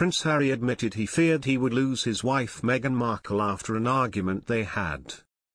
Prince Harry admitted he feared he would lose his wife Meghan Markle after an argument they had.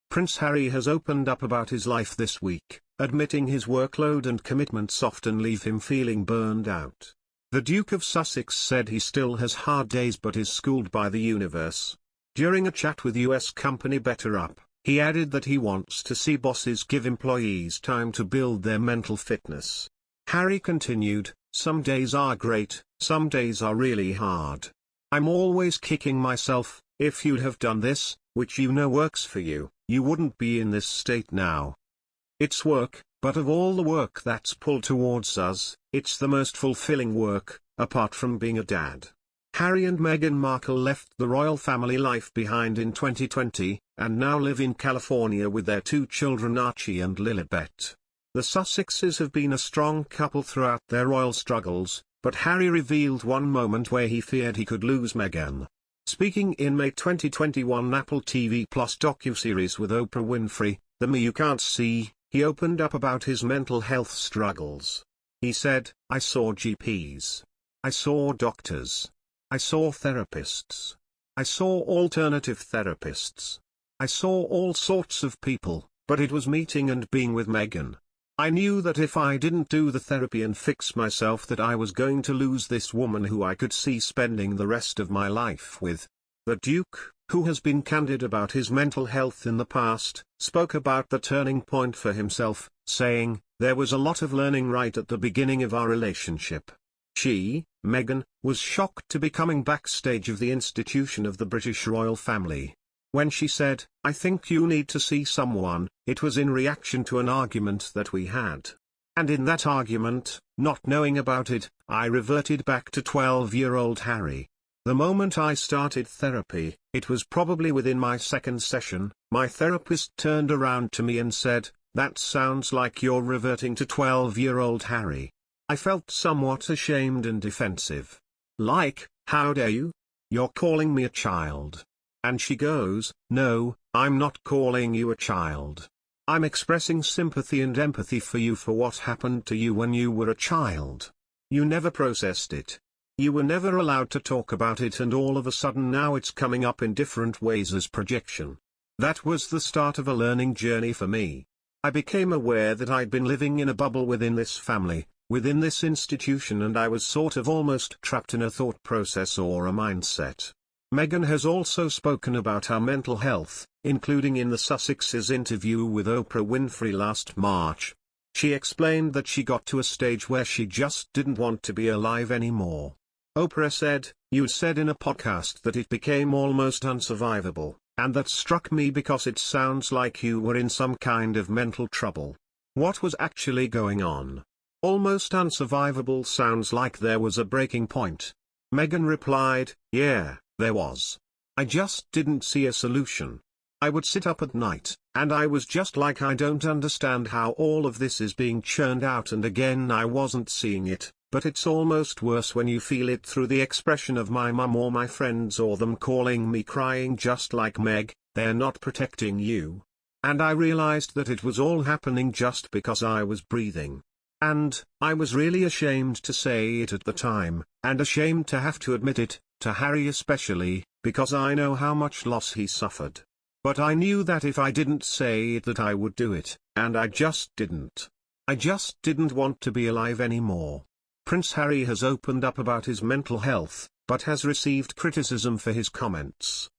Prince Harry has opened up about his life this week, admitting his workload and commitments often leave him feeling burned out. The Duke of Sussex said he still has hard days but is schooled by the universe. During a chat with US company Better Up, he added that he wants to see bosses give employees time to build their mental fitness. Harry continued, "Some days are great, some days are really hard. I'm always kicking myself, if you'd have done this, which you know works for you, you wouldn't be in this state now. It's work, but of all the work that's pulled towards us, it's the most fulfilling work, apart from being a dad." Harry and Meghan Markle left the royal family life behind in 2020, and now live in California with their 2 children Archie and Lilibet. The Sussexes have been a strong couple throughout their royal struggles, but Harry revealed one moment where he feared he could lose Meghan. Speaking in May 2021 Apple TV Plus docuseries with Oprah Winfrey, The Me You Can't See, he opened up about his mental health struggles. He said, "I saw GPs. I saw doctors. I saw therapists. I saw alternative therapists. I saw all sorts of people, but it was meeting and being with Meghan. I knew that if I didn't do the therapy and fix myself that I was going to lose this woman who I could see spending the rest of my life with." The Duke, who has been candid about his mental health in the past, spoke about the turning point for himself, saying, "There was a lot of learning right at the beginning of our relationship. She, Meghan, was shocked to be coming backstage of the institution of the British royal family. When she said, 'I think you need to see someone,' it was in reaction to an argument that we had. And in that argument, not knowing about it, I reverted back to 12-year-old Harry. The moment I started therapy, it was probably within my second session, my therapist turned around to me and said, 'That sounds like you're reverting to 12-year-old Harry.' I felt somewhat ashamed and defensive. Like, 'How dare you? You're calling me a child.' And she goes, 'No, I'm not calling you a child. I'm expressing sympathy and empathy for you for what happened to you when you were a child. You never processed it. You were never allowed to talk about it and all of a sudden now it's coming up in different ways as projection.' That was the start of a learning journey for me. I became aware that I'd been living in a bubble within this family, within this institution, and I was sort of almost trapped in a thought process or a mindset." Meghan has also spoken about her mental health, including in the Sussexes interview with Oprah Winfrey last March. She explained that she got to a stage where she just didn't want to be alive anymore. Oprah said, "You said in a podcast that it became almost unsurvivable, and that struck me because it sounds like you were in some kind of mental trouble. What was actually going on? Almost unsurvivable sounds like there was a breaking point." Meghan replied, "Yeah, there was. I just didn't see a solution. I would sit up at night, and I was just like, I don't understand how all of this is being churned out, and again I wasn't seeing it, but it's almost worse when you feel it through the expression of my mum or my friends or them calling me crying just like, 'Meg, they're not protecting you.' And I realized that it was all happening just because I was breathing. And, I was really ashamed to say it at the time, and ashamed to have to admit it, to Harry especially, because I know how much loss he suffered. But I knew that if I didn't say it that I would do it, and I just didn't. I just didn't want to be alive anymore." Prince Harry has opened up about his mental health, but has received criticism for his comments.